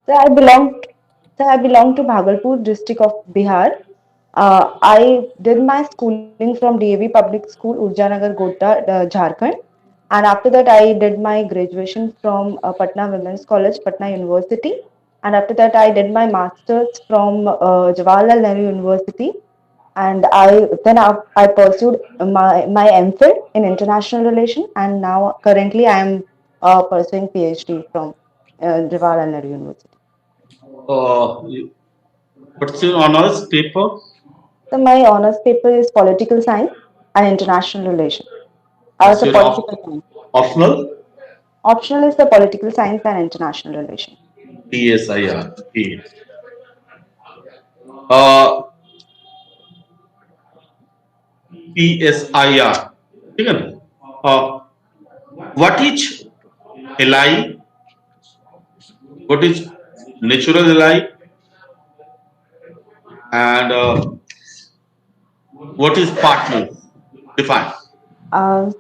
So I belong. So I belong to Bhagalpur district of Bihar. I did my schooling from DAV Public School, Urjanagar, Gota, Jharkhand, and after that I did my graduation from Patna Women's College, Patna University, and after that I did my masters from Jawaharlal Nehru University, and I pursued my MPhil in international relation, and now currently I am pursuing PhD from Jawaharlal Nehru University. What's your honors paper? So my honors paper is political science and international relation. What's So your political science. optional? Optional is the political science and international relation. PSIR. Okay. Uh, PSIR. ठीक है ना? What is LI? What is natural LI? And what is partner? Define.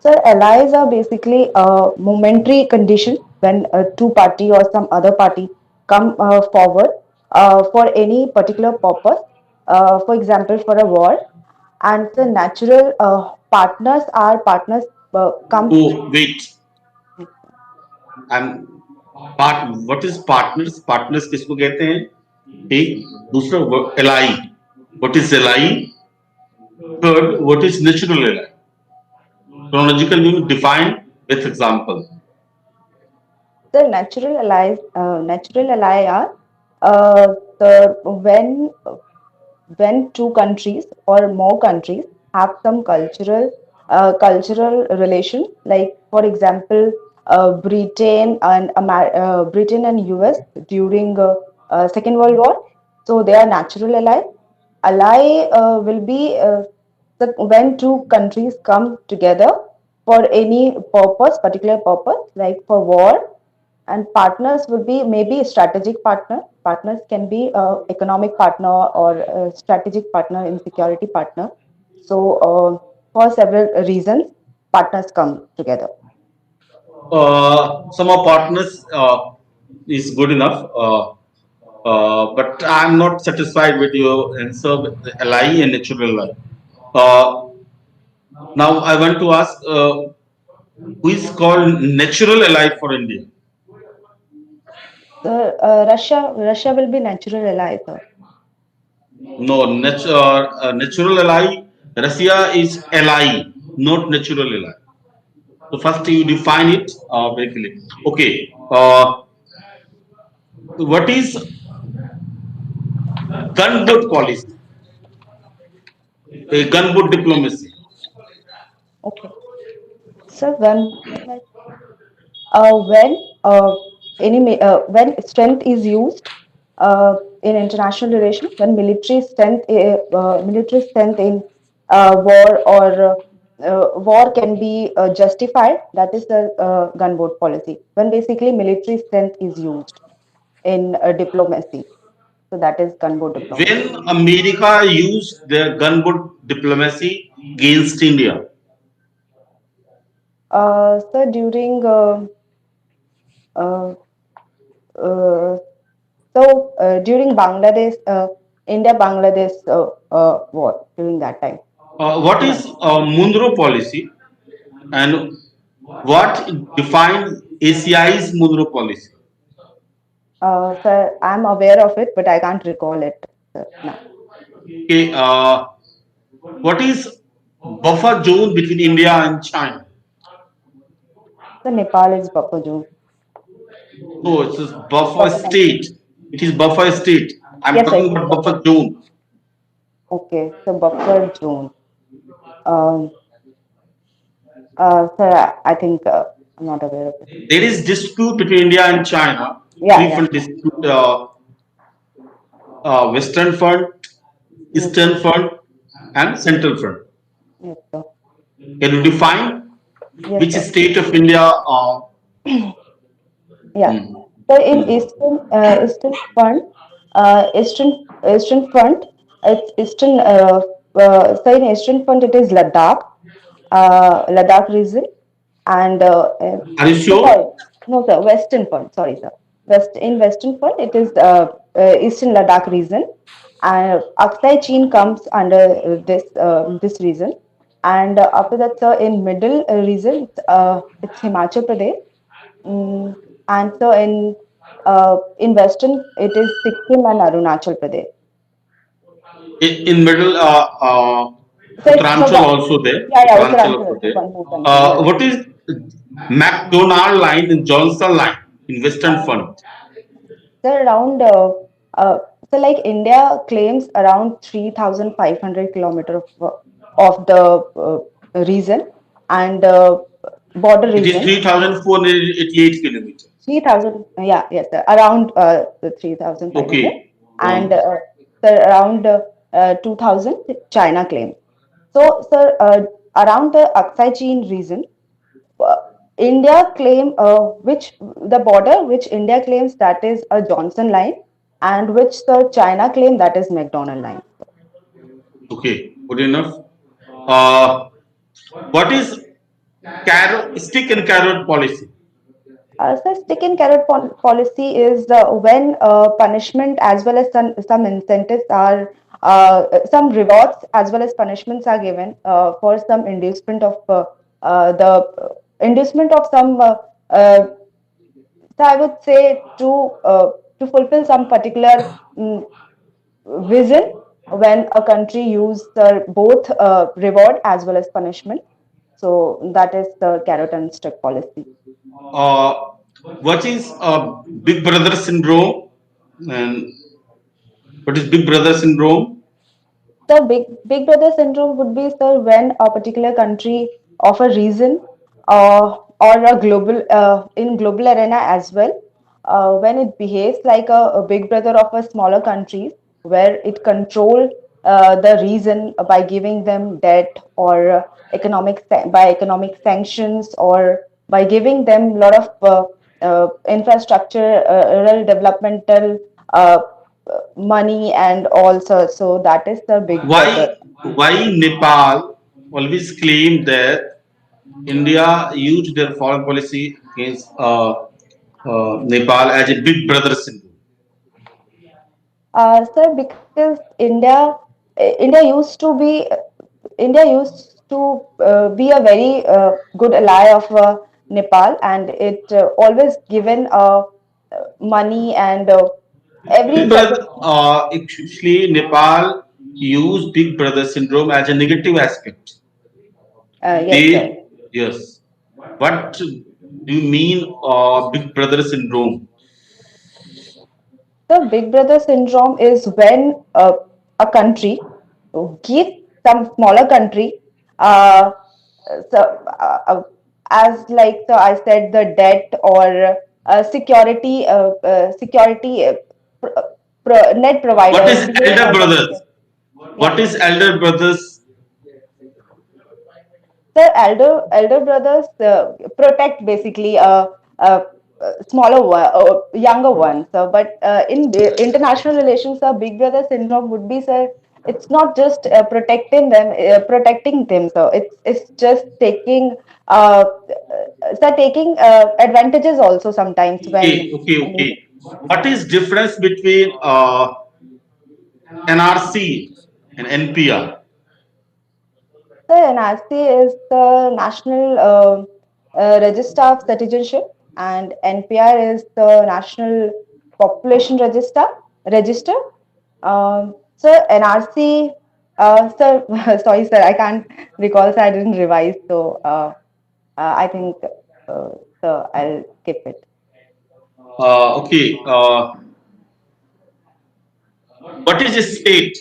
So allies are basically a momentary condition when two party or some other party come forward for any particular purpose. For example, for a war, and the natural partners are partners come. Oh, wait. And what is partners? Partners किसको कहते हैं? एक दूसरा LI. What is LI? Third, what is natural LI? Chronological meaning defined with example. The natural ally are the when two countries or more countries have some cultural relation, like for example, Britain and US during Second World War. So they are natural ally. Ally will be when two countries come together for any purpose, particular purpose, like for war, and partners will be maybe strategic partner. Partners can be economic partner or strategic partner in security partner. So for several reasons, partners come together. Some of partners is good enough, but I'm not satisfied with your answer with the LI and natural LI. Uh, Now I want to ask, who is called natural ally for India? So Russia will be natural ally, sir. No, natural ally. Russia is ally, not natural ally. So first you define it very clearly. Okay. What is gunboat policy? Gunboat diplomacy. Okay. So when when strength is used in international relation, when military strength in war or war can be justified, that is the gunboat policy. When basically military strength is used in diplomacy, so that is gunboat diplomacy. When America used their gunboat diplomacy against India, So during uh, uh, during Bangladesh, India-Bangladesh war during that time. what is Munro policy and what defined ACI's Munro policy? Sir, I'm aware of it, but I can't recall it now. Okay, what is buffer zone between India and China? The Nepal is buffer zone. No, it's a buffer Buffer country. state. It is buffer state. I'm Yes, sir, talking it is about buffer. buffer zone. Okay, so buffer zone. Um, sir, I think I'm not aware of it. There is dispute between India and China. Yeah, Three yeah. front dispute: Western Front, Yes, Eastern sir. Front, and Central Front. Yes, sir. Can you define Yes, which sir. state of India? Yeah. Hmm, So in hmm. Eastern Front, it's Eastern. So in Eastern Front, it is Ladakh, Ladakh region, and Are you no, sorry, sure? no, sir, Western Front. Sorry, sir. in Western front, it is Eastern Ladakh region, and Aksai Chin comes under this region, and after that, sir, in middle region, it's Himachal Pradesh, mm, and so in Western, it is Sikkim and Arunachal Pradesh. In middle, So it's the Uttaranchal one, also there. yeah, yeah, Uttaranchal Uttarakhand also also there. one more country, yes. What is McDonald line and Johnson line in Western Uh, Front? So around, uh, so like India claims around 3,500 kilometer of the region and border It is region. 3,488 kilometers. 3,000, yeah, yes, sir, around the 3,500 Okay. and sir, around 2,000 China claims. So, sir, around the Aksai Chin region, uh, India claim which the border which India claims that is a Johnson line, and which the China claim that is McDonald line. Okay. Good enough. Uh, what is carrot, stick and carrot policy? So stick and carrot policy is when punishment as well as some incentives are some rewards as well as punishments are given for some inducement of the inducement of some so I would say to fulfill some particular mm, vision when a country use both reward as well as punishment. So that is the carrot and stick policy. Uh, what is Big Brother syndrome? And what is Big Brother syndrome? The big brother syndrome would be, sir, when a particular country of a region or a global in global arena as well, when it behaves like a big brother of a smaller countries, where it control the region by giving them debt or by economic sanctions, or by giving them a lot of infrastructure, rural developmental uh, money and also. So that is the big brother. Why Nepal always claim that India used their foreign policy against Nepal as a Big Brother syndrome? Sir, because India used to be be a very good ally of Nepal, and it always given money and every Big such. Brother, actually, Nepal used Big Brother syndrome as a negative aspect. Yes, sir. They, yes. What do you mean, Big Brother syndrome? The Big Brother syndrome is when a country gives some smaller country, uh, so as like so I said, the debt or security net What providers, is loan Elder or Brothers? something. Yeah. What is Elder Brothers? So elder brothers protect basically smaller one, younger ones. So, but in the international relations, a big brother syndrome would be, sir. It's not just protecting them. So it's just taking taking advantages also sometimes when. Okay. What is difference between NRC and NPR? The NRC is the National Register of Citizenship, and NPR is the National Population Register. So NRC, sir, sorry, sir, I can't recall, so I didn't revise. So I think, so I'll skip it. Okay. What is a state?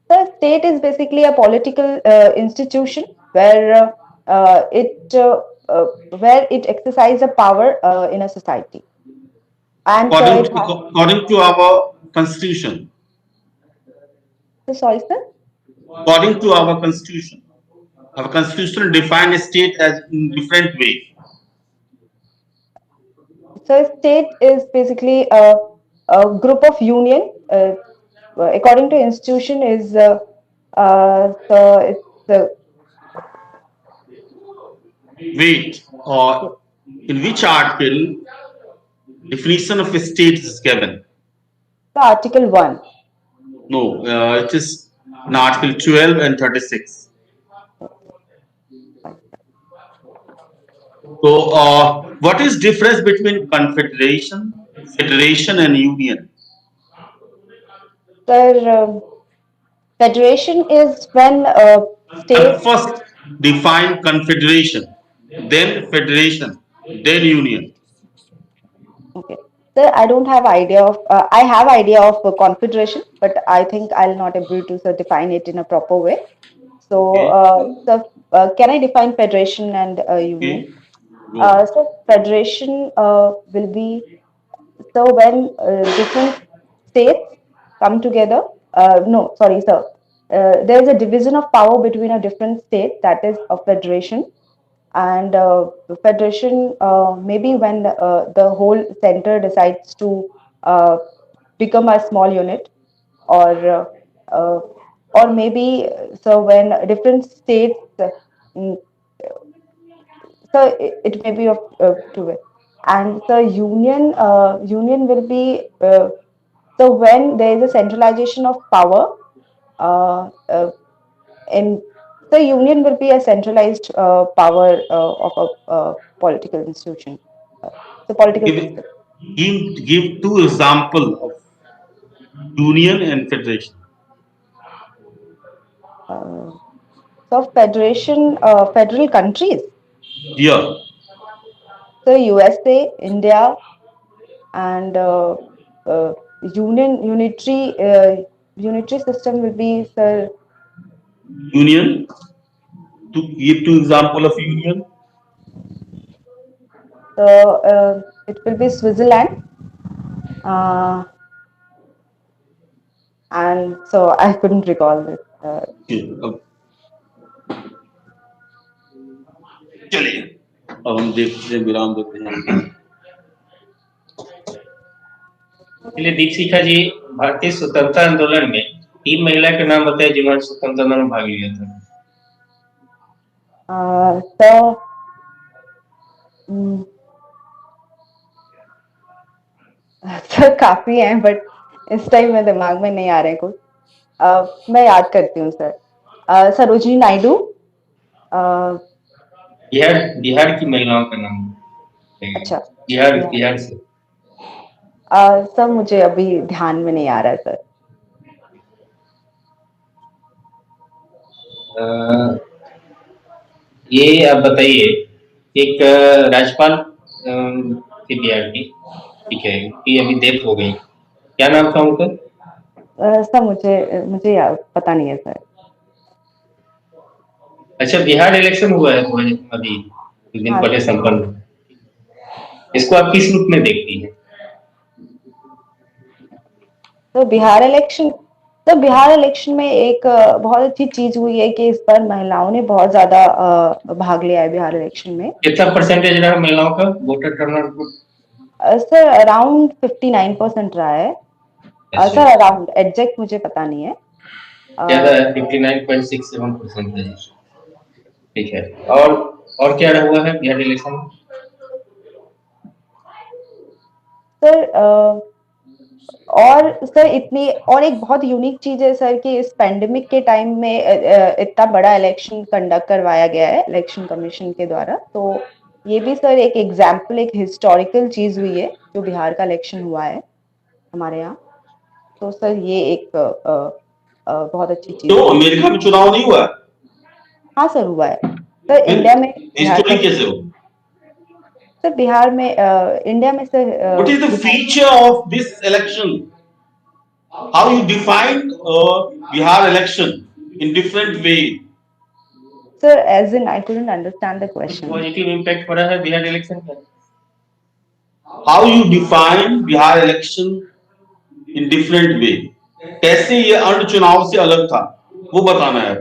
The state is basically a political institution where it exercises a power in a society, and so According it to, has. according to our constitution. Sorry, sir. According to our constitution define a state as in different way. So a state is basically a group of union. According to institution, is so it's Wait, or in which article definition of states is given. The Article 1. No, it is in Article 12 and 36. So, what is difference between confederation, federation, and union? Sir, federation is when I'll states. first define confederation, then federation, then union. Okay. Sir, I don't have idea of. I have idea of confederation, but I think I'll not able to sir, define it in a proper way. So, Okay, can I define federation and union? okay, go. So, federation will be so when different states come together. No, sorry, sir. There is a division of power between a different state, that is a federation, and federation maybe when the whole center decides to uh, become a small unit, or uh, or maybe so when different states mm, so it may be of two way. And the union will be so when there is a centralization of power uh, in the union will be a centralized power of a political institution, uh, the political Give, system. give two example of union and federation. Uh, so federation, federal countries, Yeah, so USA, India, and uh, unitary system will be, sir. union. To give two example of union. So it will be Switzerland, uh, and so I couldn't recall this. Okay, चलिए अब हम देखते हैं विराम देते हैं. चलिए दीपशिखा जी, भारतीय स्वतंत्रता आंदोलन में 3 महिला के नाम बताए जिन्होंने स्वतंत्रता आंदोलन में भाग लिया था. So mm, सर काफी हैं, बट इस टाइम में दिमाग में नहीं आ रहे कुछ. मैं याद करती हूँ सर. सरोजिनी नायडू. uh, बिहार बिहार की महिलाओं का नाम अच्छा. बिहार या बिहार से. सर मुझे अभी ध्यान में नहीं आ रहा है सर. ये आप बताइए, एक राज्यपाल थी बिहार की, ठीक है, कि अभी डेथ हो गई, क्या नाम था उनका? सर मुझे मुझे पता नहीं है सर. अच्छा, बिहार इलेक्शन हुआ है अभी कुछ दिन हाँ पहले सर. संपन्न. इसको आप किस रूप में देखती हैं? तो बिहार इलेक्शन में एक बहुत अच्छी चीज हुई है कि इस बार महिलाओं ने बहुत ज्यादा भाग लिया है बिहार इलेक्शन में. कितना परसेंटेज रहा महिलाओं का वोटर टर्नआउट? सर अराउंड 59% रहा है. सर अराउंड एग्जैक्ट मुझे पता नहीं है. ज्यादा है, 59.67% है. ठीक है. और क्या हुआ है बिहार इलेक्शन में? सर और सर इतनी और एक बहुत यूनिक चीज है सर कि इस पेंडेमिक के टाइम में इतना बड़ा इलेक्शन कंडक्ट करवाया गया है इलेक्शन कमीशन के द्वारा. तो ये भी सर एक एग्जाम्पल, एक हिस्टोरिकल चीज हुई है जो बिहार का इलेक्शन हुआ है हमारे यहाँ. तो सर ये एक बहुत अच्छी चीज तो है. अमेरिका में चुनाव नहीं हुआ. हाँ सर हुआ है. सर इंडिया में बिहार हिस्टोरी का. कैसे हो? सर बिहार में इंडिया में sir What is the feature of this election? How you define Bihar election in different way? Sir again I couldn't understand the question. Positive impact पड़ा है Bihar election का? How you define Bihar election in different way? कैसे ये अन्य चुनाव से अलग था वो बताना है.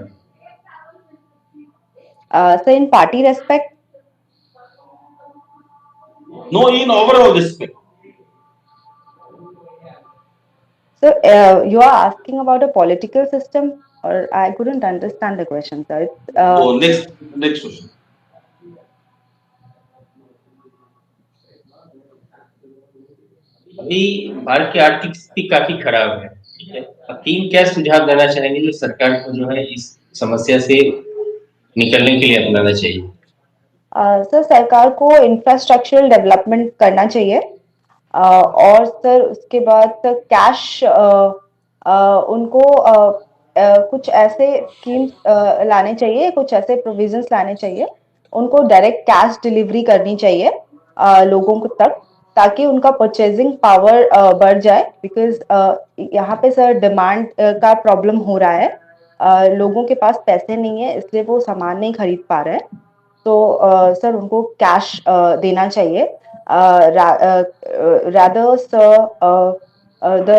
Sir in party respect. No, in overall respect. So you are asking about a political system, or I couldn't understand the question, sir. So next question. अभी भारत की आर्थिक स्थिति काफी खराब है, ठीक है। अब 3 क्या सुझाव देना चाहेंगे जो सरकार को जो है इस समस्या से निकलने के लिए अपनाना चाहिए? सर सरकार को इंफ्रास्ट्रक्चरल डेवलपमेंट करना चाहिए। और सर उसके बाद सर कैश उनको कुछ ऐसे स्कीम्स लाने चाहिए, कुछ ऐसे प्रोविजंस लाने चाहिए, उनको डायरेक्ट कैश डिलीवरी करनी चाहिए लोगों को तक, ताकि उनका परचेजिंग पावर बढ़ जाए। बिकॉज यहाँ पे सर डिमांड का प्रॉब्लम हो रहा है, लोगों के पास पैसे नहीं है, इसलिए वो सामान नहीं खरीद पा रहे हैं। तो सर उनको कैश देना चाहिए। रादर सर द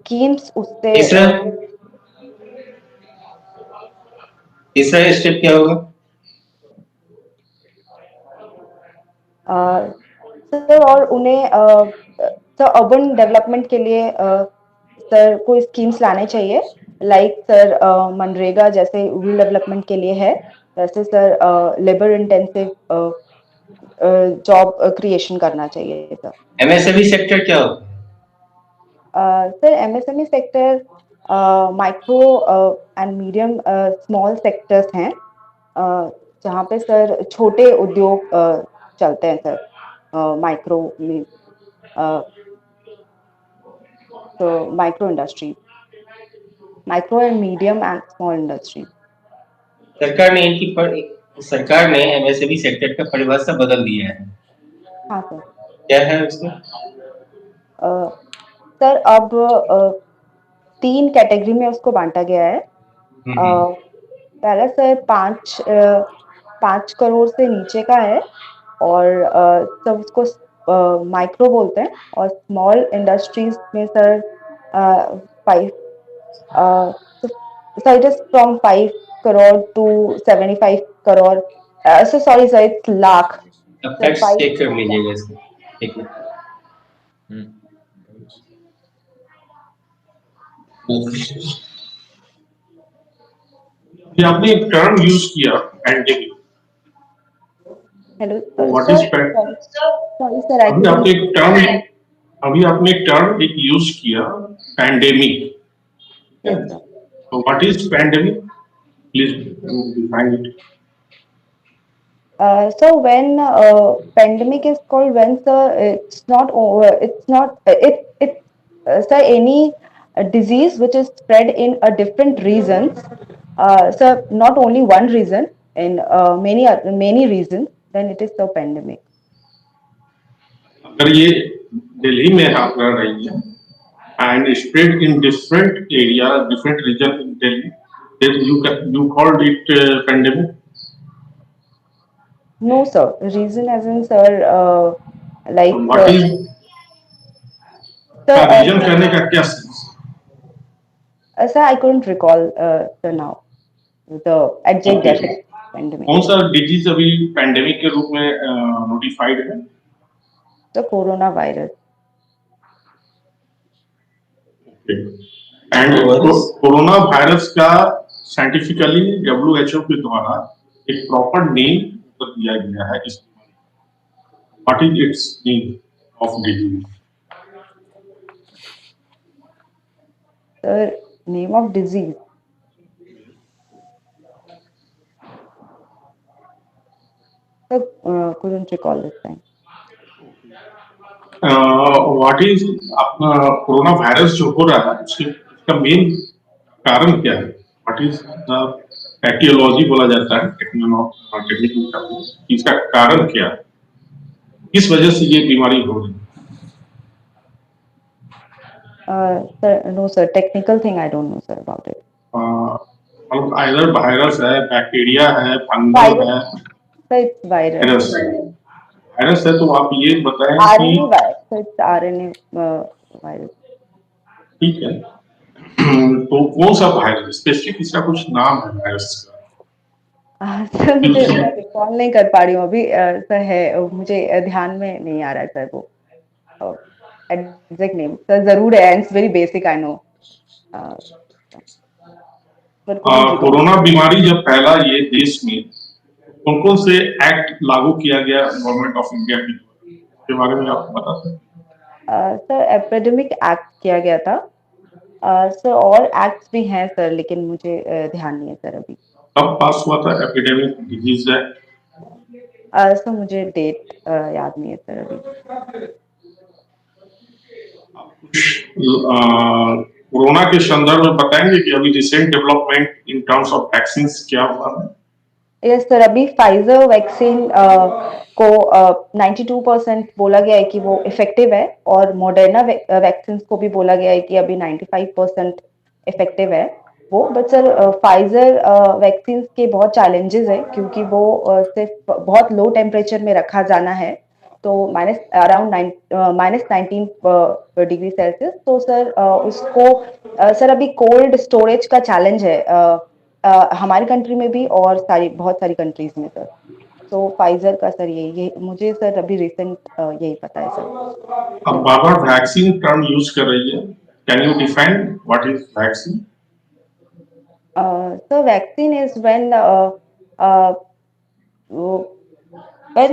स्कीम्स उससे तीसरा तीसरा स्टेप क्या होगा? सर और उन्हें सर अर्बन डेवलपमेंट के लिए सर कोई स्कीम्स लाने चाहिए। लाइक सर मनरेगा जैसे रूरल डेवलपमेंट के लिए है, वैसे sir labour intensive job creation करना चाहिए सर। एमएसएमई सेक्टर क्या होता है? Sir MSME sector micro and medium small sectors हैं, जहाँ पे सर छोटे उद्योग चलते हैं सर, माइक्रो में तो micro industry, micro and medium and small industry. सरकार ने एमएसएमई सेक्टर का परिभाषा बदल दिया है। हाँ सर। क्या है उसमें? सर अब 3 कैटेगरी में उसको बांटा गया है। पहला सर 5 करोड़ से नीचे का है, और सब उसको माइक्रो बोलते हैं, और स्मॉल इंडस्ट्रीज में sir 5 sir it is from 5 crore to 75 crore. So sorry sir, it's lakh. अब सर फैक्ट्स 5 चेक कर लीजिएगा इसको, ठीक है। ये आपने एक टर्म यूज किया pandemic. Hello what is sir, sorry sir I अभी आपने एक टर्म अभी आपने एक टर्म एक यूज किया पैंडेमिक। Yes sir. तो what is pandemic, please define it. So when pandemic is called, when sir it's not over, it's not sir any disease which is spread in a different reasons, sir not only one reason, in many reasons, then it is the pandemic. अगर ये दिल्ली में आप रह रही हैं and spread in different area, different region in Delhi, then you called it pandemic. No sir, reason as in sir like What is sir reason कहने का क्या sense? sir I couldn't recall sir now the exact Okay. definition of pandemic. कौन सा disease अभी pandemic के रूप में notified है? The coronavirus. And corona virus का साइंटिफिकली WHO के द्वारा एक प्रॉपर नेम दिया गया है। इस what is it's name of disease? Sir, name of disease. Sir, couldn't recall this time. What is अपना कोरोना वायरस जो हो रहा है उसका मेन कारण क्या है? व्हाट इज द एटियोलॉजी बोला जाता है टेक्निकल टर्म, इसका कारण क्या है, किस वजह से ये बीमारी हो रही है? Sir, no sir, technical thing I don't know sir about it. मतलब आइदर वायरस है, बैक्टीरिया है, फंगल Virus. है। Sir, it's virus. वायरस है, तो आप ये बताएं कि RNA virus. Sir, it's RNA virus. ठीक है, तो कौन सा वायरस स्पेसिफिक, इसका कुछ नाम है वायरस का? सर मुझे रिकॉल नहीं कर पा रही हूँ अभी। सर है, मुझे ध्यान में नहीं आ रहा है सर वो एग्जैक्ट नेम। सर जरूर है, it's very basic I know. Corona बीमारी जब फैला ये देश में, कौन कौन से एक्ट लागू किया गया गवर्नमेंट ऑफ इंडिया के बारे में आप बता सकते हैं? सर एपिडेमिक एक्ट किया गया था। सर और एक्ट्स भी हैं सर, लेकिन मुझे ध्यान नहीं है सर अभी। कब पास हुआ था एपिडेमिक डिजीज एक्ट? सर मुझे डेट याद नहीं है सर अभी। कोरोना के संदर्भ में बताएंगे कि अभी recent development in terms of vaccine क्या हुआ है? यस सर, अभी फाइजर वैक्सीन को 92% बोला गया है कि वो इफेक्टिव है, और मॉडर्ना वैक्सीन को भी बोला गया है कि अभी 95% इफेक्टिव है वो। बट सर फाइजर वैक्सीन के बहुत चैलेंजेस है, क्योंकि वो सिर्फ बहुत लो टेम्परेचर में रखा जाना है, तो अराउंड -19 डिग्री सेल्सियस। तो सर उसको सर अभी कोल्ड स्टोरेज का चैलेंज है हमारी कंट्री में भी, और बहुत सारी कंट्रीज में सर। तो फाइजर का सर यही मुझे सर अभी रिसेंट यही पता है सर। अब बाबा वैक्सीन टर्म यूज कर रही है, can you define what is vaccine? So vaccine is when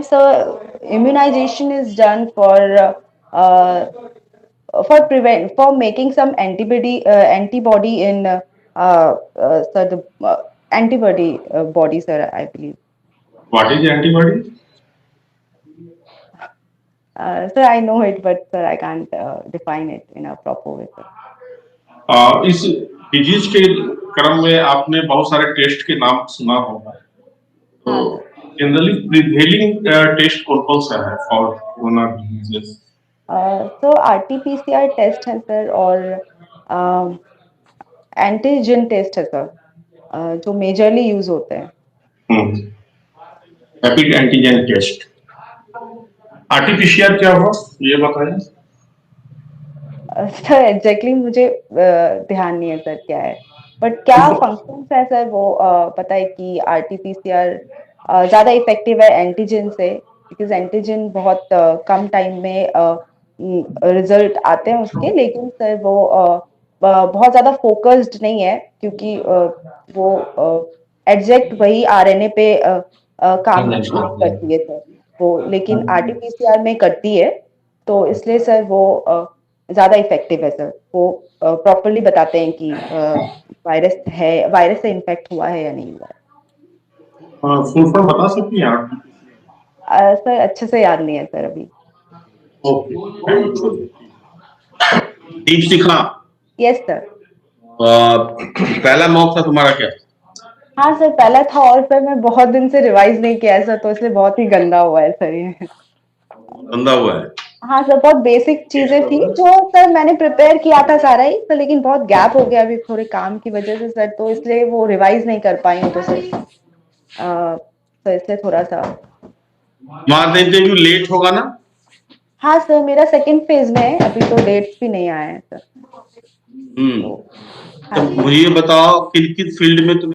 so immunization is done for making some antibody in sir the antibody body sir, I believe. What is antibody? Sir, I know it, but sir I can't define it in a proper way sir. इस disease के क्रम में आपने बहुत सारे test के नाम सुना होगा, तो हाँ सर। जनरली प्रिवेलिंग टेस्ट कौन सा है फॉर कोरोना डिजीजेस? तो RT-PCR टेस्ट है सर, और एंटीजन टेस्ट है सर, जो मेजरली यूज होते हैं। Rapid antigen test. आरटीपीसीआर क्या हुआ ये बताइए। सर एग्जैक्टली मुझे ध्यान नहीं है सर क्या है, बट क्या फंक्शंस है सर वो पता है कि RT-PCR ज़्यादा इफेक्टिव है एंटीजन से, बिकॉज एंटीजन बहुत कम टाइम में रिजल्ट आते हैं उसके, लेकिन सर वो बहुत ज़्यादा फोकस्ड नहीं है, क्योंकि वो एग्जैक्ट वही RNA पे काम नहीं करती है सर वो, लेकिन RT-PCR में करती है, तो इसलिए सर वो ज़्यादा इफेक्टिव है सर। वो प्रॉपरली बताते हैं कि वायरस से इन्फेक्ट हुआ है या नहीं हुआ है। फुल फॉर्म बता सकती हैं आप? सर अच्छे से याद नहीं है सर अभी। ओके। Deepshikha, yes sir. पहला मॉक था तुम्हारा क्या? हाँ सर पहला था, और फिर मैं बहुत दिन से रिवाइज नहीं किया है सर, तो इसलिए बहुत ही गंदा हुआ है सर ये। गंदा हुआ है। हाँ सर, बहुत बेसिक चीजें थी जो सर मैंने प्रिपेयर किया था सारा ही सर, लेकिन बहुत गैप हो गया अभी थोड़े काम की वजह से सर, तो इसलिए वो रिवाइज नहीं कर पाई हूँ, तो सर तो इसलिए थोड़ा सा। तुम्हारा इंटरव्यू लेट होगा ना? हाँ सर, मेरा सेकंड फेज में है अभी, तो डेट्स भी नहीं आए हैं सर। तो मुझे ये बताओ किस किस फील्ड में तुम